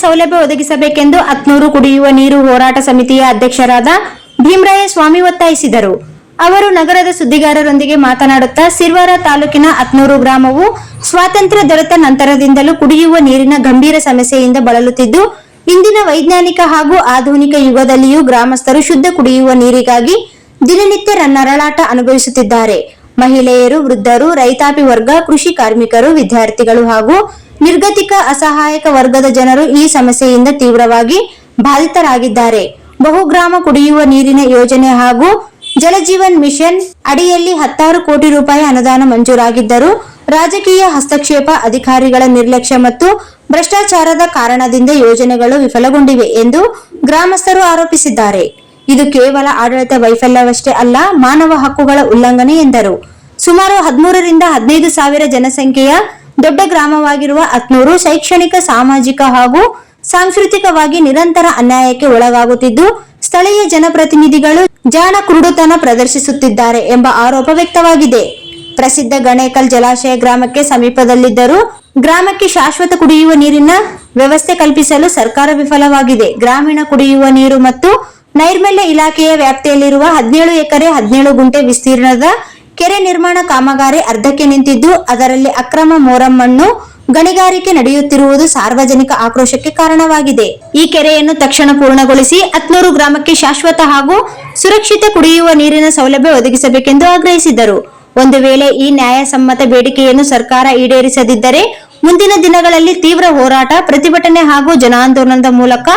ಸೌಲಭ್ಯ ಒದಗಿಸಬೇಕೆಂದು ಅತ್ನೂರು ಕುಡಿಯುವ ನೀರು ಹೋರಾಟ ಸಮಿತಿಯ ಅಧ್ಯಕ್ಷರಾದ ಭೀಮರಾಯ ಸ್ವಾಮಿ ಒತ್ತಾಯಿಸಿದರು. ಅವರು ನಗರದ ಸುದ್ದಿಗಾರರೊಂದಿಗೆ ಮಾತನಾಡುತ್ತಾ, ಸಿರ್ವಾರ ತಾಲೂಕಿನ ಅತ್ನೂರು ಗ್ರಾಮವು ಸ್ವಾತಂತ್ರ್ಯ ದೊರೆತ ನಂತರದಿಂದಲೂ ಕುಡಿಯುವ ನೀರಿನ ಗಂಭೀರ ಸಮಸ್ಯೆಯಿಂದ ಬಳಲುತ್ತಿದ್ದು, ಇಂದಿನ ವೈಜ್ಞಾನಿಕ ಹಾಗೂ ಆಧುನಿಕ ಯುಗದಲ್ಲಿಯೂ ಗ್ರಾಮಸ್ಥರು ಶುದ್ಧ ಕುಡಿಯುವ ನೀರಿಗಾಗಿ ದಿನನಿತ್ಯ ನರಳಾಟ ಅನುಭವಿಸುತ್ತಿದ್ದಾರೆ. ಮಹಿಳೆಯರು, ವೃದ್ಧರು, ರೈತಾಪಿ ವರ್ಗ, ಕೃಷಿ ಕಾರ್ಮಿಕರು, ವಿದ್ಯಾರ್ಥಿಗಳು ಹಾಗೂ ನಿರ್ಗತಿಕ ಅಸಹಾಯಕ ವರ್ಗದ ಜನರು ಈ ಸಮಸ್ಯೆಯಿಂದ ತೀವ್ರವಾಗಿ ಬಾಧಿತರಾಗಿದ್ದಾರೆ. ಬಹುಗ್ರಾಮ ಕುಡಿಯುವ ನೀರಿನ ಯೋಜನೆ ಹಾಗೂ ಜಲಜೀವನ್ ಮಿಷನ್ ಅಡಿಯಲ್ಲಿ 10 ಕೋಟಿ ರೂಪಾಯಿ ಅನುದಾನ ಮಂಜೂರಾಗಿದ್ದರೂ ರಾಜಕೀಯ ಹಸ್ತಕ್ಷೇಪ, ಅಧಿಕಾರಿಗಳ ನಿರ್ಲಕ್ಷ್ಯ ಮತ್ತು ಭ್ರಷ್ಟಾಚಾರದ ಕಾರಣದಿಂದ ಯೋಜನೆಗಳು ವಿಫಲಗೊಂಡಿವೆ ಎಂದು ಗ್ರಾಮಸ್ಥರು ಆರೋಪಿಸಿದ್ದಾರೆ. ಇದು ಕೇವಲ ಆಡಳಿತ ವೈಫಲ್ಯವಷ್ಟೇ ಅಲ್ಲ, ಮಾನವ ಹಕ್ಕುಗಳ ಉಲ್ಲಂಘನೆ ಎಂದರು. ಸುಮಾರು 13 ರಿಂದ 15 ಸಾವಿರ ಜನಸಂಖ್ಯೆಯ ದೊಡ್ಡ ಗ್ರಾಮವಾಗಿರುವ ಅತ್ನೂರು ಶೈಕ್ಷಣಿಕ, ಸಾಮಾಜಿಕ ಹಾಗೂ ಸಾಂಸ್ಕೃತಿಕವಾಗಿ ನಿರಂತರ ಅನ್ಯಾಯಕ್ಕೆ ಒಳಗಾಗುತ್ತಿದ್ದು, ಸ್ಥಳೀಯ ಜನಪ್ರತಿನಿಧಿಗಳು ಜಾಣ ಕುರುಡುತನ ಪ್ರದರ್ಶಿಸುತ್ತಿದ್ದಾರೆ ಎಂಬ ಆರೋಪ ವ್ಯಕ್ತವಾಗಿದೆ. ಪ್ರಸಿದ್ಧ ಗಣೇಕಲ್ ಜಲಾಶಯ ಗ್ರಾಮಕ್ಕೆ ಸಮೀಪದಲ್ಲಿದ್ದರೂ ಗ್ರಾಮಕ್ಕೆ ಶಾಶ್ವತ ಕುಡಿಯುವ ನೀರಿನ ವ್ಯವಸ್ಥೆ ಕಲ್ಪಿಸಲು ಸರ್ಕಾರ ವಿಫಲವಾಗಿದೆ. ಗ್ರಾಮೀಣ ಕುಡಿಯುವ ನೀರು ಮತ್ತು ನೈರ್ಮಲ್ಯ ಇಲಾಖೆಯ ವ್ಯಾಪ್ತಿಯಲ್ಲಿರುವ 17 ಎಕರೆ 17 ಗುಂಟೆ ವಿಸ್ತೀರ್ಣದ ಕೆರೆ ನಿರ್ಮಾಣ ಕಾಮಗಾರಿ ಅರ್ಧಕ್ಕೆ ನಿಂತಿದ್ದು, ಅದರಲ್ಲಿ ಅಕ್ರಮ ಮೋರಮ್ಮಣ್ಣು ಗಣಿಗಾರಿಕೆ ನಡೆಯುತ್ತಿರುವುದು ಸಾರ್ವಜನಿಕ ಆಕ್ರೋಶಕ್ಕೆ ಕಾರಣವಾಗಿದೆ. ಈ ಕೆರೆಯನ್ನು ತಕ್ಷಣ ಪೂರ್ಣಗೊಳಿಸಿ ಅತ್ನೂರು ಗ್ರಾಮಕ್ಕೆ ಶಾಶ್ವತ ಹಾಗೂ ಸುರಕ್ಷಿತ ಕುಡಿಯುವ ನೀರಿನ ಸೌಲಭ್ಯ ಒದಗಿಸಬೇಕೆಂದು ಆಗ್ರಹಿಸಿದರು. ಒಂದು ವೇಳೆ ಈ ನ್ಯಾಯಸಮ್ಮತ ಬೇಡಿಕೆಯನ್ನು ಸರ್ಕಾರ ಈಡೇರಿಸದಿದ್ದರೆ ಮುಂದಿನ ದಿನಗಳಲ್ಲಿ ತೀವ್ರ ಹೋರಾಟ, ಪ್ರತಿಭಟನೆ ಹಾಗೂ ಜನಾಂದೋಲನದ ಮೂಲಕ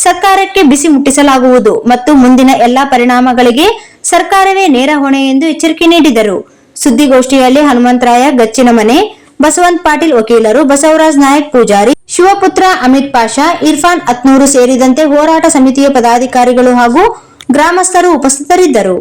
ಸರ್ಕಾರಕ್ಕೆ ಬಿಸಿ ಮುಟ್ಟಿಸಲಾಗುವುದು ಮತ್ತು ಮುಂದಿನ ಎಲ್ಲಾ ಪರಿಣಾಮಗಳಿಗೆ ಸರ್ಕಾರವೇ ನೇರ ಹೊಣೆ ಎಂದು ಎಚ್ಚರಿಕೆ ನೀಡಿದರು. ಸುದ್ದಿಗೋಷ್ಠಿಯಲ್ಲಿ ಹನುಮಂತರಾಯ ಗಚ್ಚಿನಮನೆ, ಬಸವಂತ ಪಾಟೀಲ್ ವಕೀಲರು, ಬಸವರಾಜ್ ನಾಯಕ್ ಪೂಜಾರಿ, ಶಿವಪುತ್ರ ಅಮಿತ್ ಪಾಷಾ, ಇರ್ಫಾನ್ ಅತ್ನೂರು ಸೇರಿದಂತೆ ಹೋರಾಟ ಸಮಿತಿಯ ಪದಾಧಿಕಾರಿಗಳು ಹಾಗೂ ಗ್ರಾಮಸ್ಥರು ಉಪಸ್ಥಿತರಿದ್ದರು.